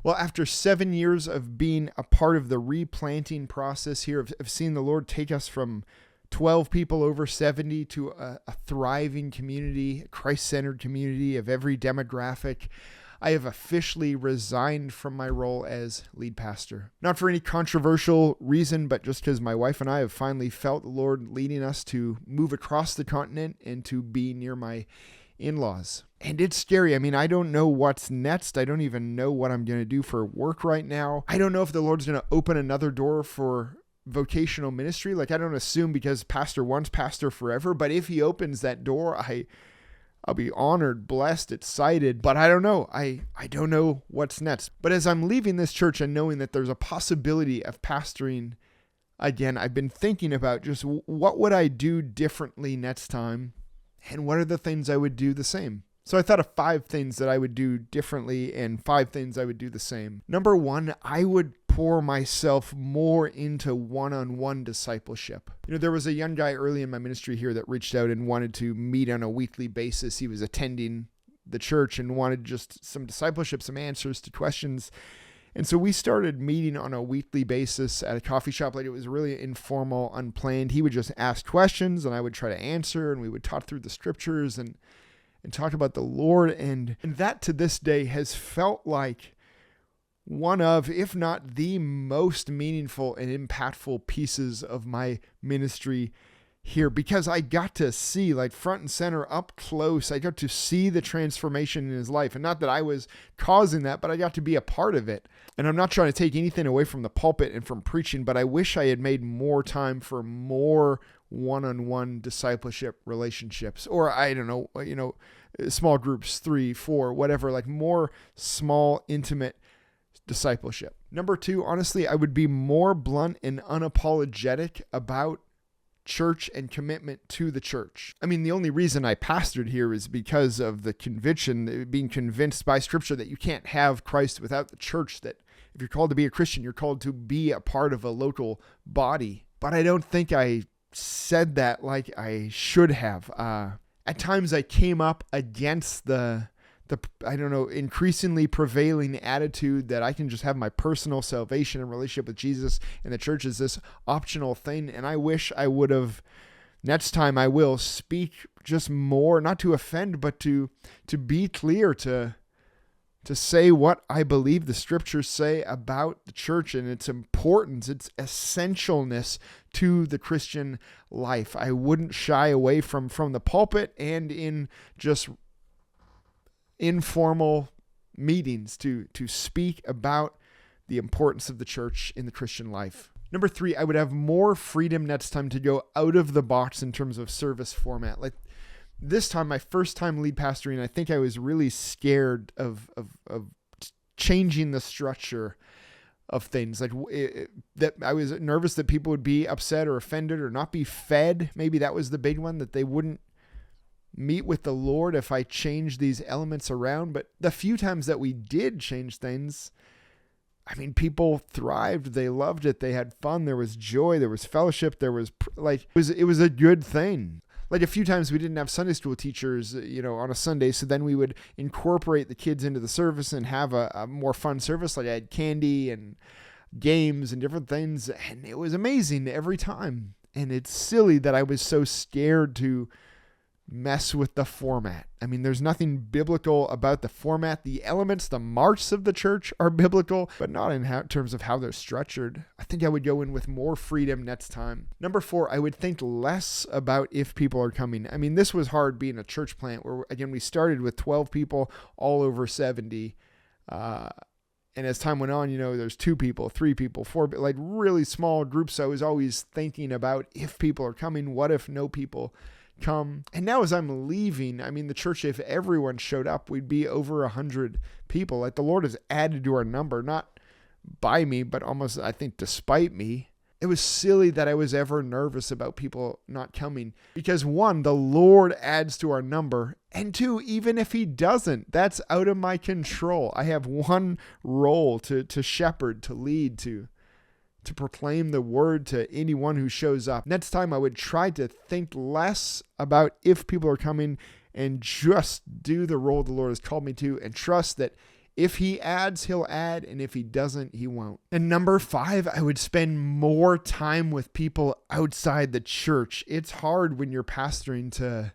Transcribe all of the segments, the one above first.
Well, after 7 years of being a part of the replanting process here, of seeing the Lord take us from 12 people over 70 to a thriving community, a Christ-centered community of every demographic, I have officially resigned from my role as lead pastor. Not for any controversial reason, but just because my wife and I have finally felt the Lord leading us to move across the continent and to be near my in-laws. And it's scary. I mean, I don't know what's next. I don't even know what I'm going to do for work right now. I don't know if the Lord's going to open another door for vocational ministry. Like, I don't assume because pastor one's pastor forever, but if he opens that door, I'll be honored, blessed, excited, but I don't know. I don't know what's next. But as I'm leaving this church and knowing that there's a possibility of pastoring again, I've been thinking about just what would I do differently next time, and what are the things I would do the same. So I thought of 5 things that I would do differently and 5 things I would do the same. Number 1, I would pour myself more into one-on-one discipleship. There was a young guy early in my ministry here that reached out and wanted to meet on a weekly basis. He was attending the church and wanted just some discipleship, some answers to questions. And so we started meeting on a weekly basis at a coffee shop. Like, it was really informal, unplanned. He would just ask questions and I would try to answer, and we would talk through the scriptures and talk about the Lord. And that to this day has felt like one of, if not the most meaningful and impactful pieces of my ministry here, because I got to see, like, front and center, up close, I got to see the transformation in his life. And not that I was causing that, but I got to be a part of it. And I'm not trying to take anything away from the pulpit and from preaching, but I wish I had made more time for more one-on-one discipleship relationships, or I don't know, small groups, 3, 4, whatever, like more small, intimate discipleship. Number 2, honestly, I would be more blunt and unapologetic about church and commitment to the church. I mean, the only reason I pastored here is because of the conviction, being convinced by scripture that you can't have Christ without the church, that if you're called to be a Christian, you're called to be a part of a local body. But I don't think I said that like I should have. At times I came up against the increasingly prevailing attitude that I can just have my personal salvation and relationship with Jesus, and the church is this optional thing. And I wish I would have, next time I will speak just more, not to offend, but to be clear, to say what I believe the scriptures say about the church and its importance, its essentialness to the Christian life. I wouldn't shy away from the pulpit and in just informal meetings to speak about the importance of the church in the Christian life. Number 3, I would have more freedom next time to go out of the box in terms of service format. Like this time, my first time lead pastoring, I think I was really scared of changing the structure of things. Like that I was nervous that people would be upset or offended or not be fed. Maybe that was the big one, that they wouldn't meet with the Lord if I changed these elements around. But the few times that we did change things, I mean, people thrived. They loved it. They had fun. There was joy. There was fellowship. There was it was a good thing. Like a few times we didn't have Sunday school teachers, on a Sunday. So then we would incorporate the kids into the service and have a more fun service. Like I had candy and games and different things. And it was amazing every time. And it's silly that I was so scared to mess with the format. I mean, there's nothing biblical about the format. The elements, the marks of the church are biblical, but not in terms of how they're structured. I think I would go in with more freedom next time. Number 4, I would think less about if people are coming. I mean, this was hard being a church plant where, again, we started with 12 people all over 70. And as time went on, there's 2 people, 3 people, 4, like really small groups. I was always thinking about if people are coming, what if no people come. And now as I'm leaving, I mean, the church, if everyone showed up, we'd be over 100 people. Like the Lord has added to our number, not by me, but almost, I think, despite me. It was silly that I was ever nervous about people not coming, because 1, the Lord adds to our number, and 2, even if he doesn't, that's out of my control. I have one role to shepherd, to lead, to proclaim the word to anyone who shows up. Next time I would try to think less about if people are coming and just do the role the Lord has called me to, and trust that If he adds, he'll add. And if he doesn't, he won't. And number 5, I would spend more time with people outside the church. It's hard when you're pastoring to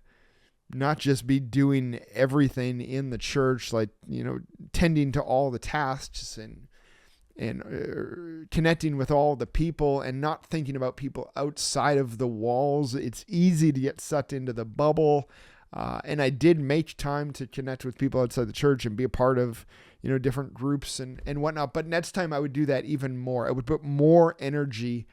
not just be doing everything in the church, like, tending to all the tasks and connecting with all the people and not thinking about people outside of the walls. It's easy to get sucked into the bubble. And I did make time to connect with people outside the church and be a part of, different groups and whatnot. But next time I would do that even more. I would put more energy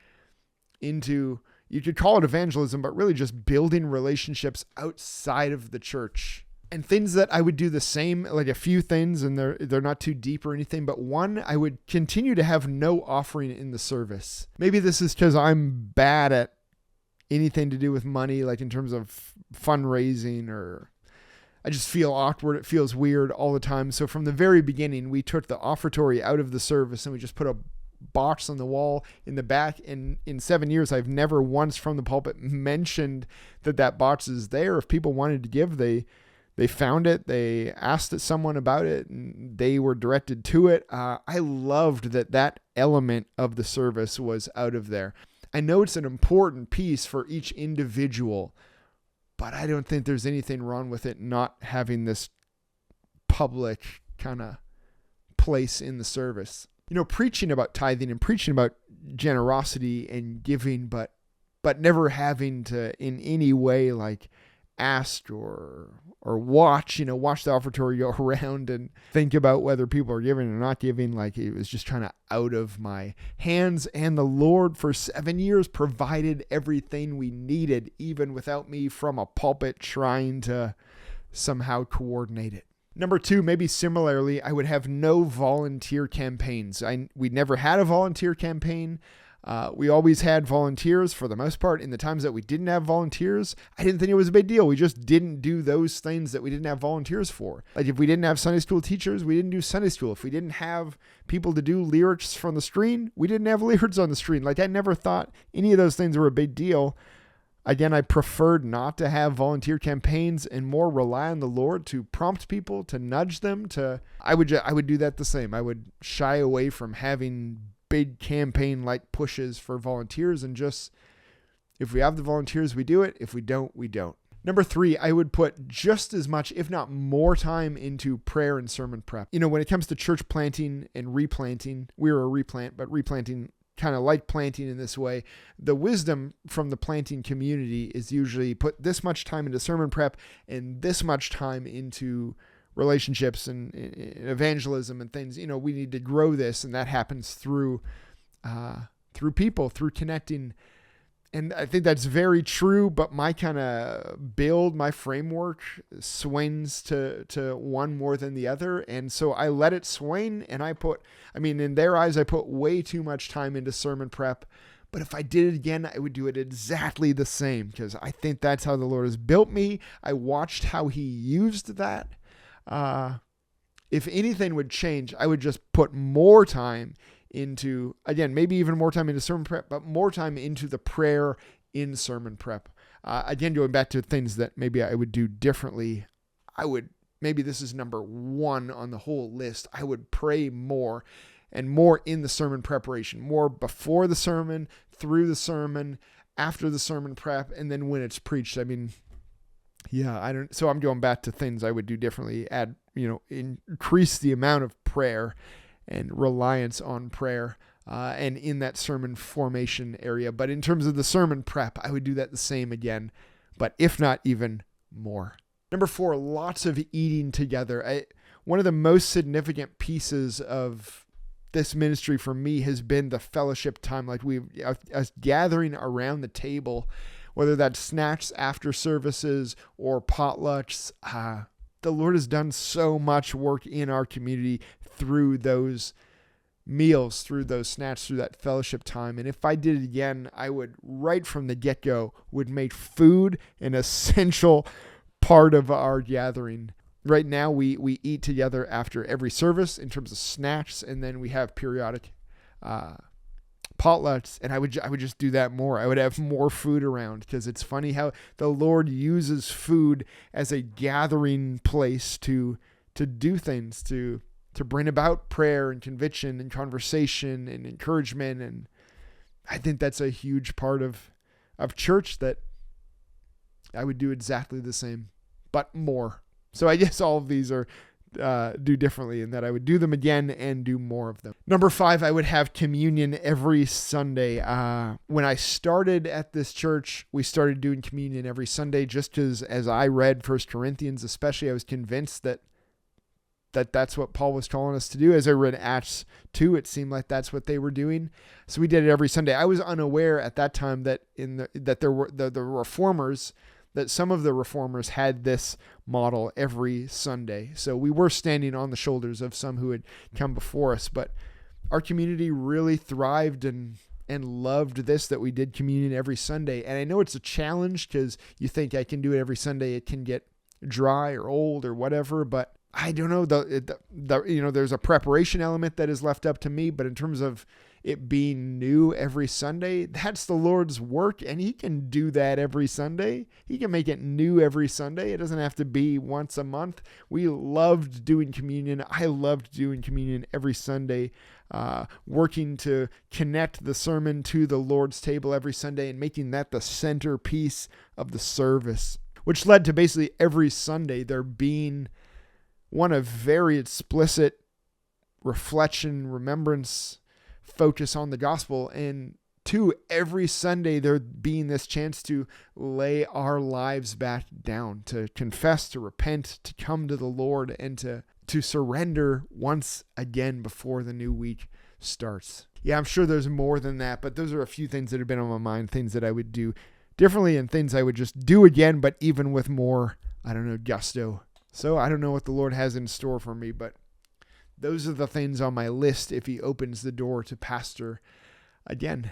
into, you could call it evangelism, but really just building relationships outside of the church. And things that I would do the same, like a few things, and they're not too deep or anything, but one, I would continue to have no offering in the service. Maybe this is because I'm bad at anything to do with money, like in terms of fundraising, or I just feel awkward. It feels weird all the time. So from the very beginning, we took the offertory out of the service and we just put a box on the wall in the back. And in 7 years, I've never once from the pulpit mentioned that box is there. If people wanted to give, they found it, they asked someone about it, and they were directed to it. I loved that element of the service was out of there. I know it's an important piece for each individual, but I don't think there's anything wrong with it not having this public kind of place in the service. Preaching about tithing and preaching about generosity and giving, but never having to in any way like ask or watch the offertory go around and think about whether people are giving or not giving. Like, it was just kind of out of my hands. And the Lord for 7 years provided everything we needed, even without me from a pulpit trying to somehow coordinate it. Number 2, maybe similarly, I would have no volunteer campaigns. We never had a volunteer campaign. We always had volunteers for the most part. In the times that we didn't have volunteers, I didn't think it was a big deal. We just didn't do those things that we didn't have volunteers for. Like, if we didn't have Sunday school teachers, we didn't do Sunday school. If we didn't have people to do lyrics from the screen, we didn't have lyrics on the screen. Like, I never thought any of those things were a big deal. Again, I preferred not to have volunteer campaigns and more rely on the Lord to prompt people, to nudge them to, I would do that the same. I would shy away from having big campaign like pushes for volunteers, and just, if we have the volunteers, we do it. If we don't, we don't. Number 3, I would put just as much, if not more time into prayer and sermon prep. When it comes to church planting and replanting, we're a replant, but replanting kind of like planting in this way. The wisdom from the planting community is usually put this much time into sermon prep and this much time into relationships and evangelism and things. We need to grow this, and that happens through people, through connecting. And I think that's very true, but my kind of build, my framework swings to one more than the other. And so I let it swing, and in their eyes, I put way too much time into sermon prep. But if I did it again, I would do it exactly the same, because I think that's how the Lord has built me. I watched how he used that. If anything would change, I would just put more time into, again, maybe even more time into sermon prep, but more time into the prayer in sermon prep. Again, going back to things that maybe I would do differently, maybe this is number 1 on the whole list. I would pray more and more in the sermon preparation, more before the sermon, through the sermon, after the sermon prep, and then when it's preached. So I'm going back to things I would do differently, increase the amount of prayer and reliance on prayer, and in that sermon formation area. But in terms of the sermon prep, I would do that the same again, but if not even more. Number 4, lots of eating together. One of the most significant pieces of this ministry for me has been the fellowship time, like us gathering around the table, whether that's snacks after services or potlucks. The Lord has done so much work in our community through those meals, through those snacks, through that fellowship time. And if I did it again, I would, right from the get-go, would make food an essential part of our gathering. Right now, we eat together after every service in terms of snacks, and then we have periodic potlucks, and I would just do that more. I would have more food around, because it's funny how the Lord uses food as a gathering place to do things, to bring about prayer and conviction and conversation and encouragement. And I think that's a huge part of church, that I would do exactly the same, but more. So I guess all of these are do differently, in that I would do them again and do more of them. Number 5, I would have communion every Sunday. When I started at this church, we started doing communion every Sunday, just because as I read 1 Corinthians especially, I was convinced that that's what Paul was calling us to do. As I read Acts 2, it seemed like that's what they were doing. So we did it every Sunday. I was unaware at that time that there were the reformers, that some of the reformers had this model every Sunday. So we were standing on the shoulders of some who had come before us, but our community really thrived and loved this, that we did communion every Sunday. And I know it's a challenge, because you think I can do it every Sunday, it can get dry or old or whatever, but I don't know, there's a preparation element that is left up to me, but in terms of it being new every Sunday, that's the Lord's work, and he can do that every Sunday. He can make it new every Sunday. It doesn't have to be once a month. We loved doing communion. I loved doing communion every Sunday, working to connect the sermon to the Lord's table every Sunday and making that the centerpiece of the service, which led to basically every Sunday there being one of very explicit reflection, remembrance, focus on the gospel, and 2, every Sunday there being this chance to lay our lives back down, to confess, to repent, to come to the Lord, and to surrender once again before the new week starts. Yeah, I'm sure there's more than that, but those are a few things that have been on my mind, things that I would do differently and things I would just do again, but even with more, gusto. So I don't know what the Lord has in store for me, but those are the things on my list if he opens the door to pastor again.